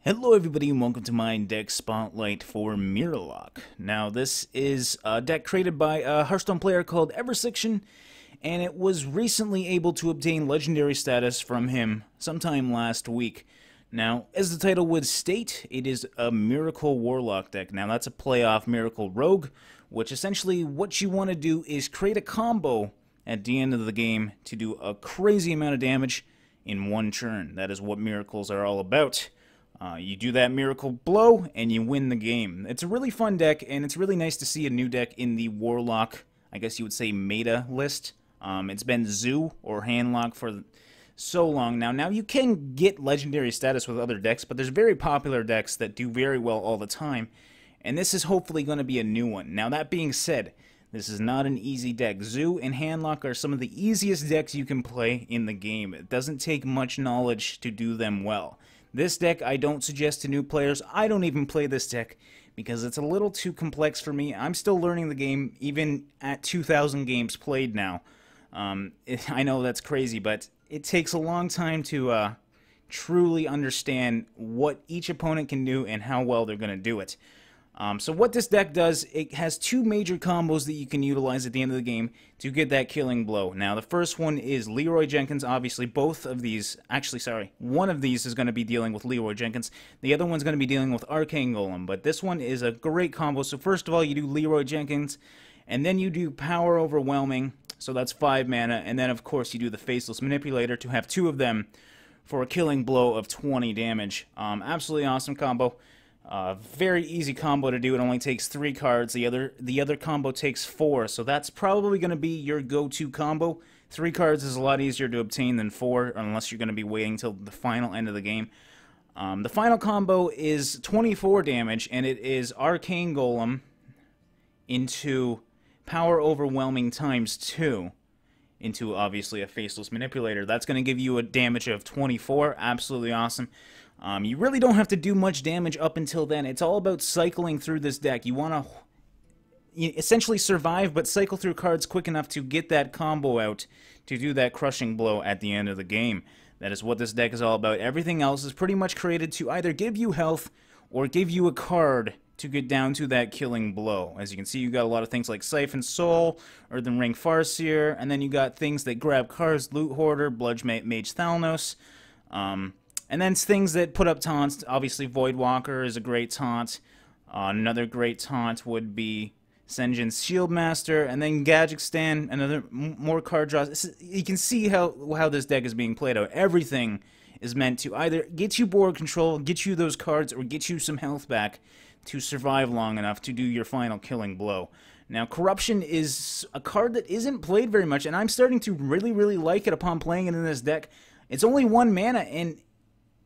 Hello everybody and welcome to my deck spotlight for MiraLock. Now this is a deck created by a Hearthstone player called Eversiction, and it was recently able to obtain legendary status from him sometime last week. Now, as the title would state, it is a Miracle Warlock deck. Now that's a playoff Miracle Rogue, which essentially what you want to do is create a combo at the end of the game to do a crazy amount of damage in one turn. That is what miracles are all about. You do that miracle blow, and you win the game. It's a really fun deck, and it's really nice to see a new deck in the Warlock, I guess you would say, meta list. It's been Zoo or Handlock for so long now. Now, you can get legendary status with other decks, but there's very popular decks that do very well all the time, and this is hopefully going to be a new one. Now, that being said, this is not an easy deck. Zoo and Handlock are some of the easiest decks you can play in the game. It doesn't take much knowledge to do them well. This deck I don't suggest to new players. I don't even play this deck because it's a little too complex for me. I'm still learning the game even at 2,000 games played now. I know that's crazy, but it takes a long time to truly understand what each opponent can do and how well they're going to do it. So what this deck does, it has two major combos that you can utilize at the end of the game to get that killing blow. Now, the first one is Leroy Jenkins. Obviously, both of these, actually, sorry, one of these is going to be dealing with Leroy Jenkins. The other one's going to be dealing with Arcane Golem, but this one is a great combo. So first of all, you do Leroy Jenkins, and then you do Power Overwhelming, so that's 5 mana, and then, of course, you do the Faceless Manipulator to have 2 of them for a killing blow of 20 damage. Absolutely awesome combo. Very easy combo to do. It only takes 3 cards. The other combo takes 4, so that's probably going to be your go-to combo. 3 cards is a lot easier to obtain than 4, unless you're going to be waiting till the final end of the game. The final combo is 24 damage, and it is Arcane Golem into Power Overwhelming times 2 into, obviously, a Faceless Manipulator. That's going to give you a damage of 24. Absolutely awesome. You really don't have to do much damage up until then. It's all about cycling through this deck. You want to essentially survive, but cycle through cards quick enough to get that combo out to do that crushing blow at the end of the game. That is what this deck is all about. Everything else is pretty much created to either give you health or give you a card to get down to that killing blow. As you can see, you got a lot of things like Siphon Soul, Earthen Ring Farseer, and then you got things that grab cards, Loot Hoarder, Bludge Mage Thalnos, and then things that put up taunts. Obviously, Voidwalker is a great taunt. Another great taunt would be Sen'jin's Shieldmaster, and then Gadgetzan, another more card draws. You can see how this deck is being played out. Everything is meant to either get you board control, get you those cards, or get you some health back to survive long enough to do your final killing blow. Now, Corruption is a card that isn't played very much, and I'm starting to really like it upon playing it in this deck. It's only 1 mana, and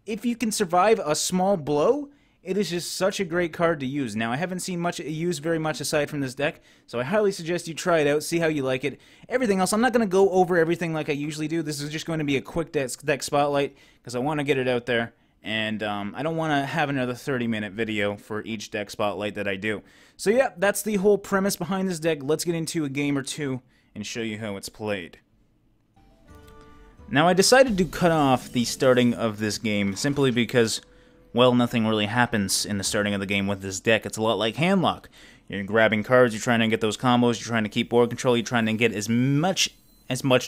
if you can survive a small blow, it is just such a great card to use. Now, I haven't seen much used very much aside from this deck, so I highly suggest you try it out, see how you like it. Everything else, I'm not going to go over everything like I usually do. This is just going to be a quick deck spotlight, because I want to get it out there, and I don't want to have another 30-minute video for each deck spotlight that I do. So yeah, that's the whole premise behind this deck. Let's get into a game or two and show you how it's played. Now, I decided to cut off the starting of this game simply because, well, nothing really happens in the starting of the game with this deck. It's a lot like Handlock. You're grabbing cards, you're trying to get those combos, you're trying to keep board control, you're trying to get as much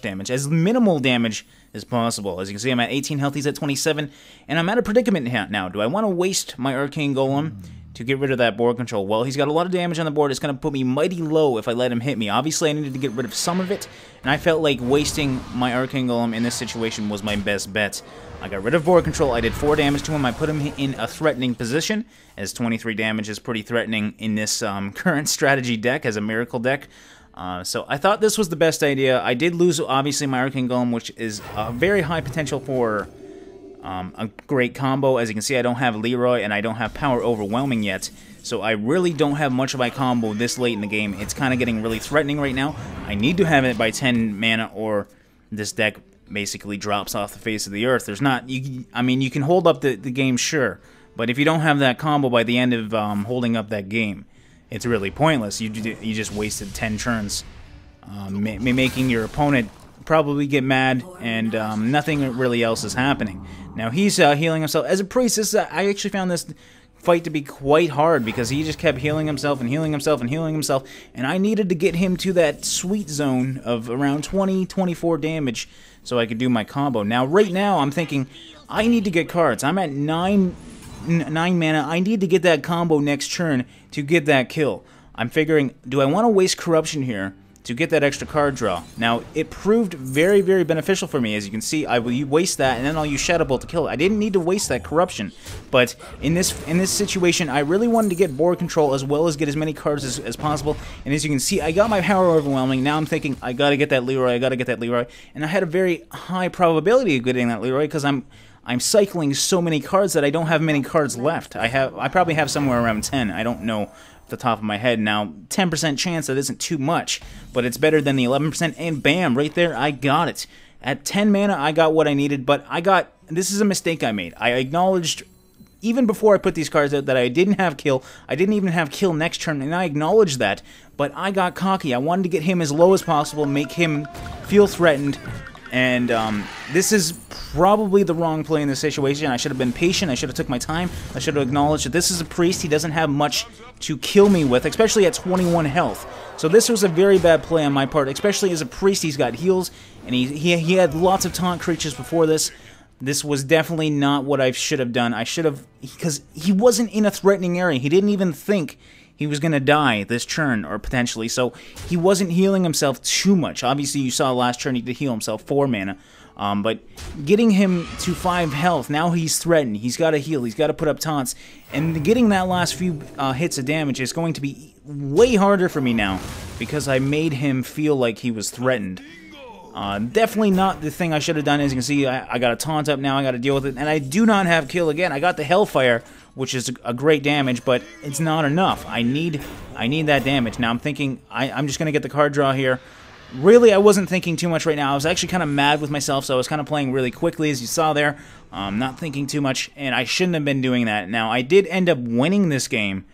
damage, as minimal damage as possible. As you can see, I'm at 18 health, he's at 27, and I'm at a predicament now. Do I want to waste my Arcane Golem to get rid of that board control? Well, he's got a lot of damage on the board. It's going to put me mighty low if I let him hit me. Obviously, I needed to get rid of some of it, and I felt like wasting my Arcane Golem in this situation was my best bet. I got rid of board control. I did 4 damage to him. I put him in a threatening position, as 23 damage is pretty threatening in this current strategy deck as a miracle deck. So I thought this was the best idea. I did lose, obviously, my Arcane Golem, which is a very high potential for a great combo. As you can see, I don't have Leroy and I don't have Power Overwhelming yet, so I really don't have much of my combo this late in the game. It's kind of getting really threatening right now. I need to have it by 10 mana or this deck basically drops off the face of the earth. There's not, I mean, you can hold up the game, sure, but if you don't have that combo by the end of holding up that game, it's really pointless. You just wasted 10 turns, making your opponent probably get mad, and nothing really else is happening. Now he's healing himself. As a priest, I actually found this fight to be quite hard because he just kept healing himself and healing himself and healing himself, and I needed to get him to that sweet zone of around 20-24 damage so I could do my combo. Now, right now, I'm thinking I need to get cards. I'm at 9 mana. I need to get that combo next turn to get that kill. I'm figuring, do I want to waste Corruption here to get that extra card draw? Now, it proved very, very beneficial for me. As you can see, I will waste that, and then I'll use Shadow Bolt to kill it. I didn't need to waste that Corruption, but in this situation, I really wanted to get board control as well as get as many cards as possible. And as you can see, I got my power overwhelming. Now I'm thinking, I gotta get that Leroy, I gotta get that Leroy, and I had a very high probability of getting that Leroy because I'm cycling so many cards that I don't have many cards left. I probably have somewhere around 10. I don't know the top of my head. Now, 10% chance, that isn't too much, but it's better than the 11%, and bam, right there, I got it. At 10 mana, I got what I needed, but this is a mistake I made. I acknowledged, even before I put these cards out, that I didn't have kill. I didn't even have kill next turn, and I acknowledged that, but I got cocky. I wanted to get him as low as possible, make him feel threatened, and this is probably the wrong play in this situation. I should have been patient. I should have took my time. I should have acknowledged that this is a priest. He doesn't have much to kill me with, especially at 21 health. So this was a very bad play on my part, especially as a priest. He's got heals, and he had lots of taunt creatures before this. This was definitely not what I should have done. I should have, because he wasn't in a threatening area. He didn't even think he was going to die this turn, or potentially, so he wasn't healing himself too much. Obviously, you saw last turn he did heal himself 4 mana, but getting him to 5 health, now he's threatened. He's got to heal, he's got to put up taunts, and getting that last few hits of damage is going to be way harder for me now, because I made him feel like he was threatened. Definitely not the thing I should have done. As you can see, I got a taunt up now, I got to deal with it, and I do not have kill again. I got the Hellfire, which is a great damage, but it's not enough. I need that damage. Now I'm thinking, I'm just going to get the card draw here. Really, I wasn't thinking too much right now. I was actually kind of mad with myself, so I was kind of playing really quickly, as you saw there. Not thinking too much, and I shouldn't have been doing that. Now, I did end up winning this game,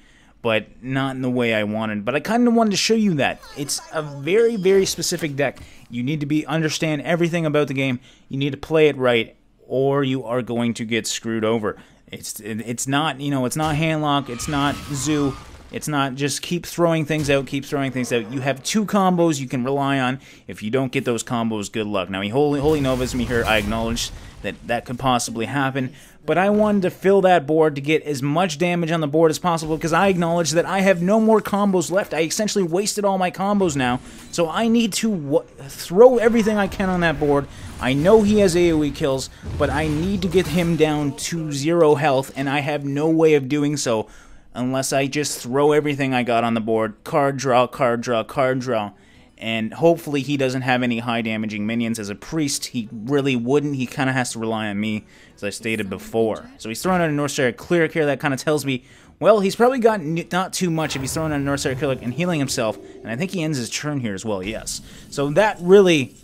but not in the way I wanted. But I kind of wanted to show you that. It's a very, very specific deck. You need to understand everything about the game. You need to play it right, or you are going to get screwed over. It's not, you know, it's not Handlock, it's not Zoo, it's not just keep throwing things out, You have 2 combos you can rely on. If you don't get those combos, good luck. Now, he Holy Nova's me here. I acknowledge that could possibly happen, but I wanted to fill that board to get as much damage on the board as possible, because I acknowledge that I have no more combos left. I essentially wasted all my combos now, so I need to throw everything I can on that board. I know he has AoE kills, but I need to get him down to 0 health, and I have no way of doing so unless I just throw everything I got on the board. Card draw, card draw, card draw. And hopefully he doesn't have any high damaging minions. As a priest, he really wouldn't. He kind of has to rely on me, as I stated before. So he's throwing out a Northstar Cleric here. That kind of tells me, well, he's probably got not too much if he's throwing out a Northstar Cleric and healing himself. And I think he ends his turn here as well, yes. So that really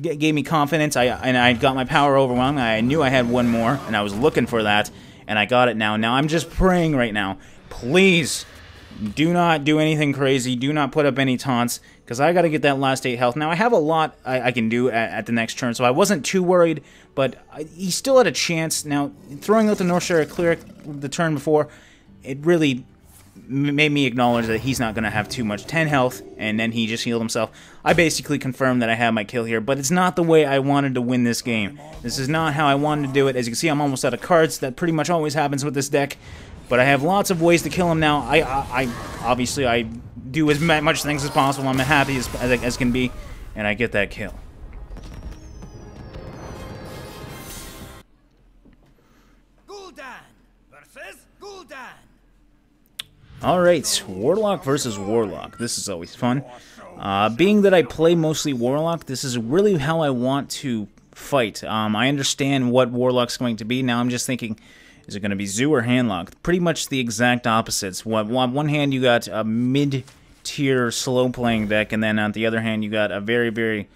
gave me confidence. I got my power overwhelmed. I knew I had one more, and I was looking for that, and I got it now. Now I'm just praying right now, please do not do anything crazy. Do not put up any taunts, because I got to get that last 8 health. Now, I have a lot I can do at the next turn, so I wasn't too worried, but he still had a chance. Now, throwing out the Northstar Cleric the turn before, it really made me acknowledge that he's not going to have too much. 10 health, and then he just healed himself. I basically confirmed that I had my kill here, but it's not the way I wanted to win this game. This is not how I wanted to do it. As you can see, I'm almost out of cards. That pretty much always happens with this deck. But I have lots of ways to kill him now. Obviously I do as much things as possible. I'm happy as can be, and I get that kill. Alright, Warlock versus Warlock. This is always fun. Being that I play mostly Warlock, this is really how I want to fight. I understand what Warlock's going to be. Now I'm just thinking, is it going to be Zoo or Handlock? Pretty much the exact opposites. On one hand, you got a mid-tier slow-playing deck, and then on the other hand, you got a very, very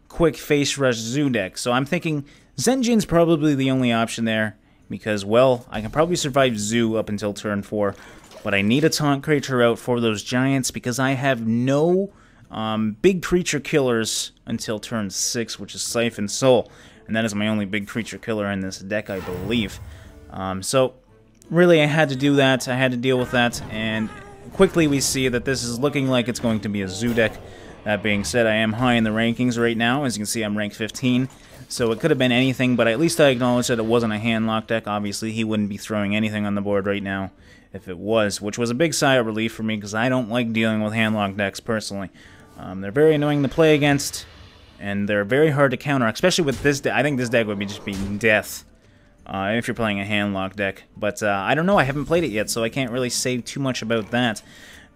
quick face rush Zoo deck. So I'm thinking Zenjin's probably the only option there, because, well, I can probably survive Zoo up until turn 4, but I need a taunt creature out for those giants, because I have no big creature killers until turn 6, which is Siphon Soul. And that is my only big creature killer in this deck, I believe. So, really, I had to do that. I had to deal with that. And quickly we see that this is looking like it's going to be a Zoo deck. That being said, I am high in the rankings right now. As you can see, I'm ranked 15. So it could have been anything, but at least I acknowledge that it wasn't a handlock deck. Obviously, he wouldn't be throwing anything on the board right now if it was, which was a big sigh of relief for me because I don't like dealing with handlock decks personally. They're very annoying to play against, and they're very hard to counter, especially with this deck. I think this deck would be just be death if you're playing a handlock deck. But I don't know, I haven't played it yet, so I can't really say too much about that.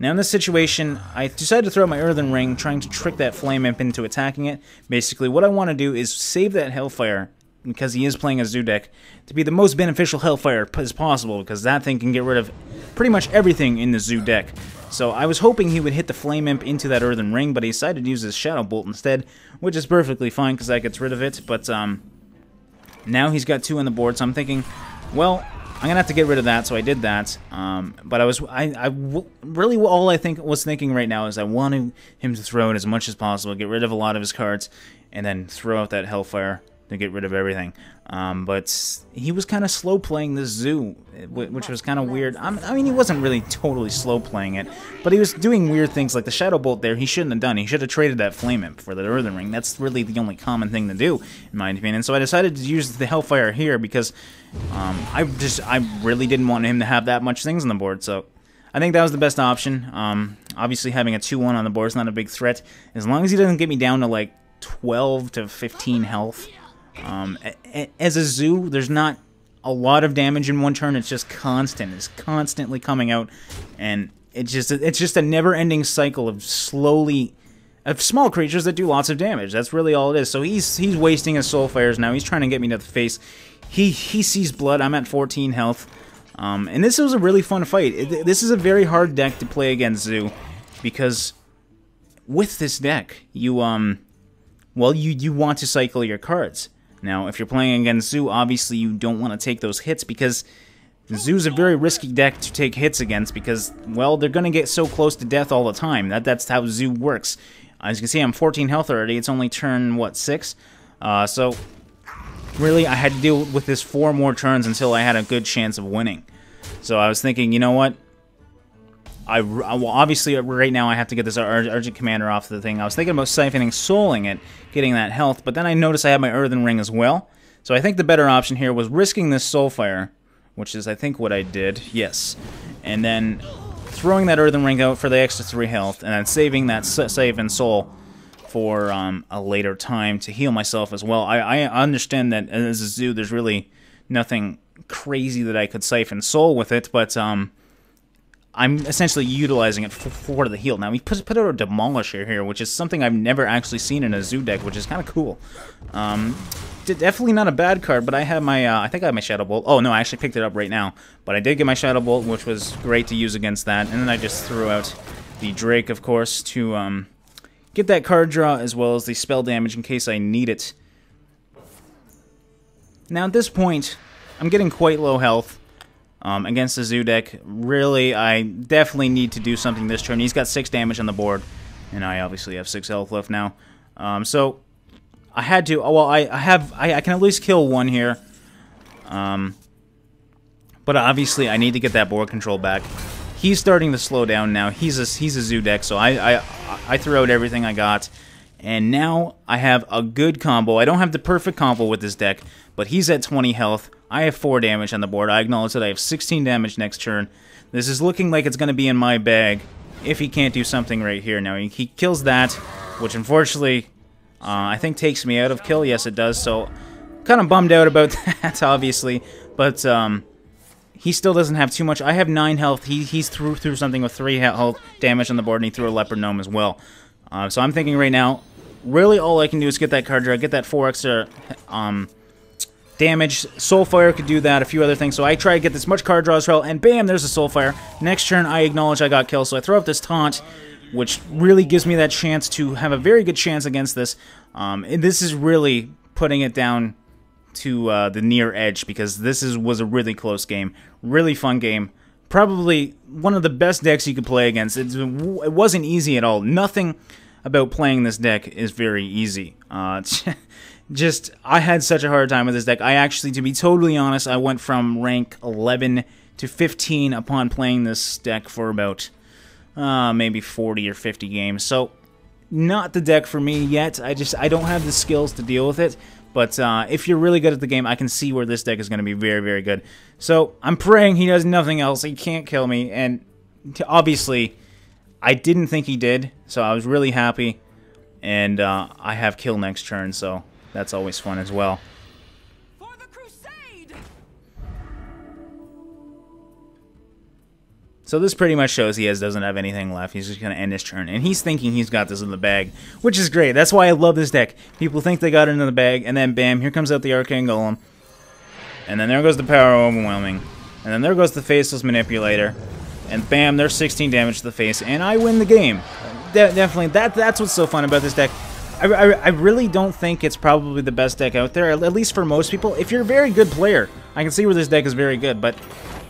Now in this situation, I decided to throw my Earthen Ring, trying to trick that Flame Imp into attacking it. Basically, what I want to do is save that Hellfire, because he is playing a Zoo deck, to be the most beneficial Hellfire as possible, because that thing can get rid of pretty much everything in the Zoo deck. So I was hoping he would hit the Flame Imp into that Earthen Ring, but he decided to use his Shadow Bolt instead, which is perfectly fine, because that gets rid of it. But now he's got 2 on the board, so I'm thinking, well, I'm gonna have to get rid of that, so I did that. But really all I was thinking right now is I wanted him to throw it as much as possible, get rid of a lot of his cards, and then throw out that Hellfire to get rid of everything. But he was kind of slow playing this Zoo, which was kind of weird. I mean, he wasn't really totally slow playing it, but he was doing weird things like the Shadow Bolt there. He shouldn't have done. He should have traded that Flame Imp for the Earthen Ring. That's really the only common thing to do, in my opinion. So I decided to use the Hellfire here because I really didn't want him to have that much things on the board. So I think that was the best option. Obviously, having a 2-1 on the board is not a big threat, as long as he doesn't get me down to like 12 to 15 health. As a Zoo, there's not a lot of damage in one turn. It's just constant. It's constantly coming out, and it's just a never-ending cycle of small creatures that do lots of damage. That's really all it is. So he's wasting his Soulfires now. He's trying to get me to the face. He sees blood. I'm at 14 health, and this was a really fun fight. This is a very hard deck to play against Zoo, because with this deck, you want to cycle your cards. Now, if you're playing against Zoo, obviously you don't want to take those hits, because Zoo's a very risky deck to take hits against, because, well, they're going to get so close to death all the time. That's how Zoo works. As you can see, I'm 14 health already. It's only turn, what, 6? So, really, I had to deal with this 4 more turns until I had a good chance of winning. So I was thinking, you know what? Well, obviously, right now I have to get this Argent Commander off the thing. I was thinking about siphoning Souling it, getting that health, but then I noticed I had my Earthen Ring as well. So I think the better option here was risking this Soulfire, which is, I think, what I did. Yes. And then throwing that Earthen Ring out for the extra 3 health, and then saving that Siphon Soul for a later time to heal myself as well. I understand that as a Zoo, there's really nothing crazy that I could Siphon Soul with it, but I'm essentially utilizing it for the heal. Now, we put out a Demolisher here, which is something I've never actually seen in a Zoo deck, which is kind of cool. Definitely not a bad card, but I have my, I think I have my Shadow Bolt. Oh, no, I actually picked it up right now. But I did get my Shadow Bolt, which was great to use against that. And then I just threw out the Drake, of course, to get that card draw, as well as the spell damage in case I need it. Now, at this point, I'm getting quite low health. Against the Zoo deck. Really, I definitely need to do something this turn. He's got 6 damage on the board, and I obviously have 6 health left now. So I had to. Oh, well, I can at least kill 1 here. But obviously, I need to get that board control back. He's starting to slow down now. He's a Zoo deck, so I threw out everything I got. And now I have a good combo. I don't have the perfect combo with this deck, but he's at 20 health. I have 4 damage on the board. I acknowledge that I have 16 damage next turn. This is looking like it's going to be in my bag if he can't do something right here. Now, he kills that, which unfortunately I think takes me out of kill. Yes, it does. So, kind of bummed out about that, obviously. But he still doesn't have too much. I have 9 health. He's threw something with 3 health damage on the board, and he threw a Leopard Gnome as well. So I'm thinking right now, really all I can do is get that card draw, get that 4 extra damage. Soulfire could do that, a few other things. So I try to get as much card draw as well, and bam, there's a Soulfire. Next turn, I acknowledge I got killed, so I throw up this taunt, which really gives me that chance to have a very good chance against this. And this is really putting it down to the near edge, because this was a really close game, really fun game. Probably one of the best decks you could play against. It wasn't easy at all. Nothing about playing this deck is very easy. Just, I had such a hard time with this deck. I actually, to be totally honest, I went from rank 11 to 15 upon playing this deck for about maybe 40 or 50 games. So, not the deck for me yet. I don't have the skills to deal with it. But if you're really good at the game, I can see where this deck is going to be very, very good. So, I'm praying he does nothing else. He can't kill me. And obviously, I didn't think he did. So, I was really happy. And I have kill next turn, so that's always fun as well. For the crusade! So this pretty much shows he doesn't have anything left. He's just going to end his turn. And he's thinking he's got this in the bag, which is great. That's why I love this deck. People think they got it in the bag, and then bam, here comes out the Arcane Golem. And then there goes the Power Overwhelming. And then there goes the Faceless Manipulator. And bam, there's 16 damage to the face, and I win the game. Definitely, that's what's so fun about this deck. I really don't think it's probably the best deck out there, at least for most people. If you're a very good player, I can see where this deck is very good, but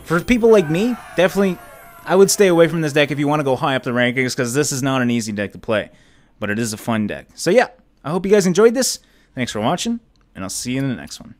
for people like me, definitely, I would stay away from this deck if you want to go high up the rankings, because this is not an easy deck to play, but it is a fun deck. So yeah, I hope you guys enjoyed this. Thanks for watching, and I'll see you in the next one.